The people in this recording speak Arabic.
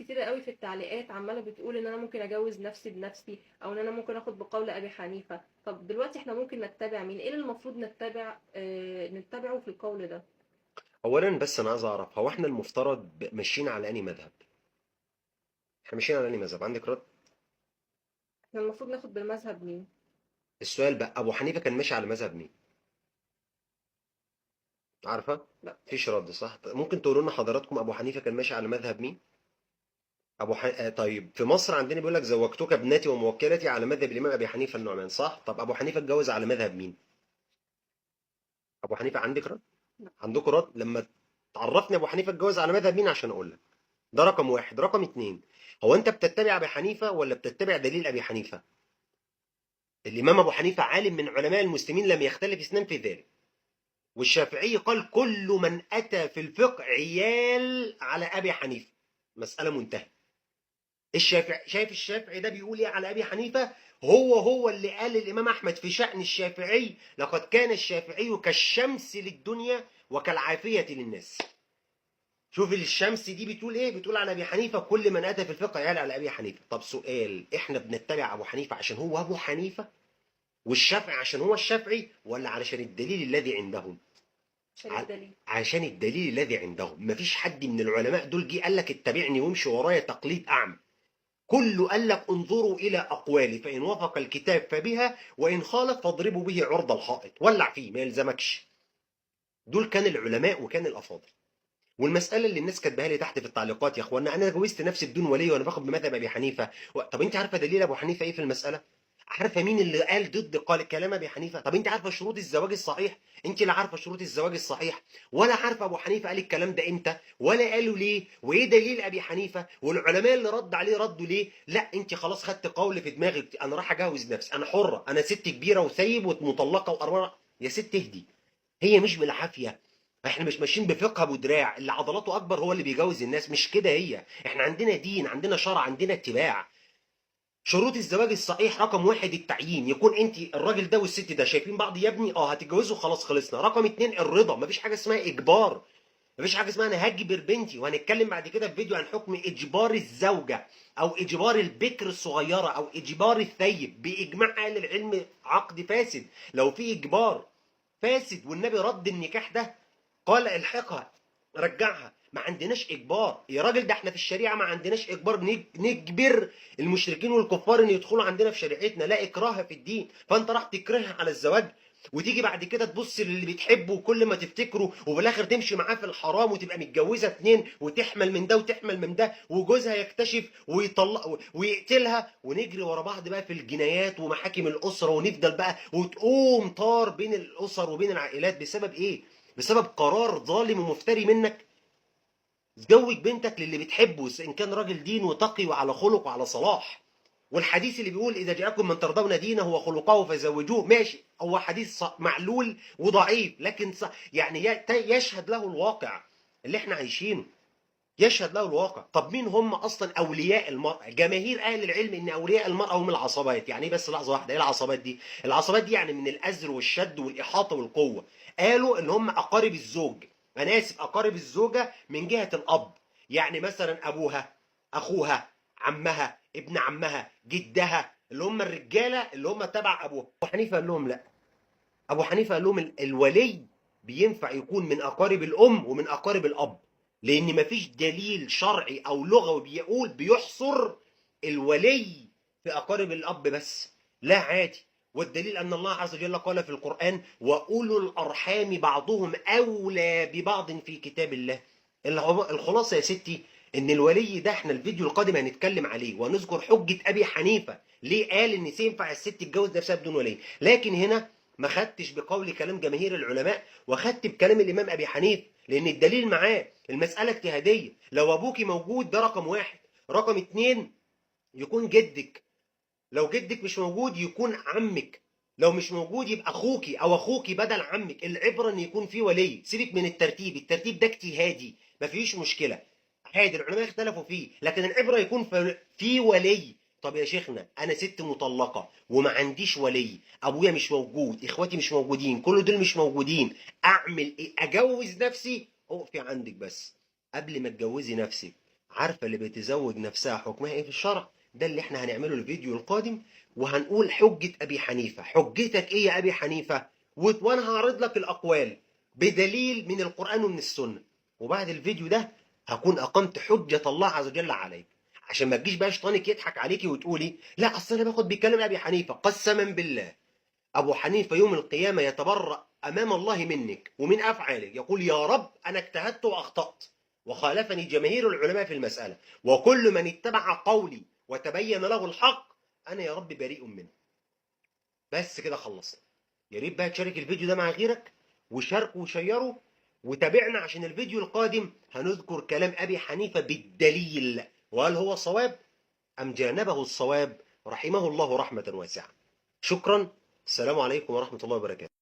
كتيرة قوي في التعليقات عمالة بتقول ان انا ممكن اجوز نفسي بنفسي، او ان انا ممكن اخد بقول ابي حنيفة. طب دلوقتي احنا ممكن نتبع مين؟ ايه اللي المفروض نتبعه في القول ده؟ اولا بس انا عايز اعرف، هو احنا المفترض ماشيين على انهي مذهب؟ احنا ماشيين على انهي مذهب؟ عندك رد؟ احنا المفروض ناخد بالمذهب مين؟ السؤال بقى، ابو حنيفه كان ماشي على مذهب مين؟ عارفه؟ لا. مفيش رد، صح؟ ممكن تقولوا لنا حضراتكم ابو حنيفه كان ماشي على مذهب مين؟ طيب في مصر عندنا بيقول لك زوجتك ابنتي وموكلتي على مذهب الامام ابي حنيفه النعمان، صح؟ طب ابو حنيفه اتجوز على مذهب مين؟ ابو حنيفه عندك رد؟ لا. عندكم رد؟ لما تعرفني ابو حنيفه اتجوز على مذهب مين عشان اقول لك. ده رقم واحد. رقم اتنين، هو انت بتتبع ابي حنيفه ولا بتتبع دليل ابي حنيفه؟ الامام ابو حنيفه عالم من علماء المسلمين لم يختلف اثنان في ذلك. والشافعي قال كل من اتى في الفقه عيال على ابي حنيفه. مساله منتهيه. الشافعي، شايف الشافعي ده بيقول ايه على ابي حنيفه؟ هو اللي قال الامام احمد في شأن الشافعي: لقد كان الشافعي كالشمس للدنيا وكالعافيه للناس. شوف الشمس دي بتقول ايه؟ بتقول على ابي حنيفه كل من اتى في الفقه يعلى على ابي حنيفه. طب سؤال، احنا بنتبع ابو حنيفه عشان هو ابو حنيفه والشافعي عشان هو الشافعي، ولا علشان الدليل الذي عندهم؟ عشان الدليل. عشان الدليل الذي عندهم. مفيش حد من العلماء دول جه قال لك اتبعني وامشي ورايا تقليد اعمى. كله قال لك انظروا الى اقوالي فان وافق الكتاب فبها وان خالف فاضربوا به عرض الحائط، ولع فيه ما يلزمكش. دول كان العلماء وكان الافاضل. والمساله اللي الناس كاتباها لي تحت في التعليقات: يا اخوانا انا جوزت نفسي بدون ولي وانا باخد بمذهب ابي حنيفه. طب انت عارفه دليل ابو حنيفه ايه في المساله؟ عارفه مين اللي قال ضد قال كلام ابي حنيفه؟ طب انت عارفه شروط الزواج الصحيح؟ انت لا عارفه شروط الزواج الصحيح، ولا عارفه ابو حنيفه قال الكلام ده امتى، ولا قالوا ليه، وايه دليل ابي حنيفه، والعلماء اللي رد عليه ردوا ليه. لا انت خلاص خدت قول في دماغك: انا راح اجوز نفسي، انا حره، انا ست كبيره وثيب ومطلقه وارمله. يا ست اهدي. هي مش بالعافيه. احنا مش ماشيين بفقه ابو دراع اللي عضلاته اكبر هو اللي بيجوز الناس، مش كده. هي احنا عندنا دين، عندنا شرع، عندنا اتباع. شروط الزواج الصحيح: رقم واحد التعيين، يكون انت الراجل ده والست ده شايفين بعض يا ابني، هتتجوزوا خلاص خلصنا. رقم اتنين الرضا، مفيش حاجه اسمها اجبار. مفيش حاجه اسمها انا هجبر بنتي، وهنتكلم بعد كده في فيديو عن حكم اجبار الزوجه او اجبار البكر الصغيره او اجبار الثيب. باجماع اهل العلم عقد فاسد لو في اجبار. فاسد. والنبي رد النكاح ده، قال الحقها، رجعها. ما عندناش اجبار يا راجل، ده احنا في الشريعه ما عندناش اجبار نجبر المشركين والكفار ان يدخلوا عندنا في شريعتنا. لا اكراه في الدين. فانت راح تكرهها على الزواج، وتيجي بعد كده تبص للي بتحبه وكل ما تفتكره، وفي الاخر تمشي معاه في الحرام وتبقى متجوزه اتنين وتحمل من ده وتحمل من ده، وجوزها يكتشف ويطلق ويقتلها، ونجري ورا بعض بقى في الجنايات ومحاكم الاسره، ونفضل بقى وتقوم طار بين الاسر وبين العائلات. بسبب ايه؟ بسبب قرار ظالم ومفتري منك. زوج بنتك للي بتحبه ان كان راجل دين وتقي وعلى خلق وعلى صلاح. والحديث اللي بيقول اذا جاءكم من ترضون دينه وخلقه فزوجوه، ماشي، هو حديث معلول وضعيف، لكن يعني يشهد له الواقع اللي احنا عايشينه. يشهد له الواقع. طب مين هم اصلا اولياء المرأة؟ جماهير اهل العلم ان اولياء المرأة هم العصبات. يعني ايه؟ بس لحظة واحدة، ايه العصبات دي؟ العصبات دي يعني من الازر والشد والاحاطة والقوة. قالوا ان هم اقارب الزوج، انا اسف، اقارب الزوجة من جهة الاب. يعني مثلا ابوها، اخوها، عمها، ابن عمها، جدها، اللي هم الرجالة اللي هم تبع ابوها. ابو حنيفة قال لهم لا. ابو حنيفه قال لهم الولي بينفع يكون من اقارب الام ومن اقارب الاب، لان مفيش دليل شرعي او لغوي بيقول بيحصر الولي في اقارب الاب بس. لا عادي. والدليل ان الله عز وجل قال في القران: واولو الارحام بعضهم اولى ببعض في كتاب الله. الخلاصه يا ستي ان الولي ده احنا الفيديو القادم هنتكلم عليه ونذكر حجه ابي حنيفه ليه قال ان ينفع الست تتجوز نفسها بدون ولي. لكن هنا ما خدتش بقول كلام جماهير العلماء، واخدت بكلام الامام ابي حنيفه، لان الدليل معاه. المساله اجتهاديه. لو ابوكي موجود ده رقم واحد. رقم اتنين يكون جدك. لو جدك مش موجود يكون عمك. لو مش موجود يبقى اخوكي او اخوكي بدل عمك. العبره ان يكون في ولي. سيبك من الترتيب، الترتيب ده اجتهادي ما فيش مشكله، عادي العلماء اختلفوا فيه، لكن العبره يكون في ولي. طب يا شيخنا انا ست مطلقه وما عنديش ولي، ابويا مش موجود، اخواتي مش موجودين، كل دول مش موجودين، اعمل ايه؟ اجوز نفسي؟ اقفي عندك بس. قبل ما تجوزي نفسك عارفة اللي بتزوج نفسها حكمها ايه في الشرع؟ ده اللي احنا هنعمله الفيديو القادم، وهنقول حجة ابي حنيفة. حجتك ايه يا ابي حنيفة؟ وانا هعرض لك الاقوال بدليل من القرآن ومن السنة. وبعد الفيديو ده هكون اقمت حجة الله عز وجل عليك، عشان ما تجيش بقى شيطانك يضحك عليكي وتقولي لا اصل انا باخد بكلام ابي حنيفة. قسما بالله ابو حنيفة يوم القيامة يتبرأ امام الله منك ومن افعالك، يقول يا رب انا اجتهدت واخطأت وخالفني جماهير العلماء في المسألة، وكل من اتبع قولي وتبين له الحق انا يا رب بريء منه. بس كده خلصنا. يا ريت بقى تشارك الفيديو ده مع غيرك، وشاركه وشيره، وتابعنا عشان الفيديو القادم هنذكر كلام ابي حنيفة بالدليل، وهل هو صواب ام جانبه الصواب رحمه الله رحمة واسعة. شكرا. السلام عليكم ورحمة الله وبركاته.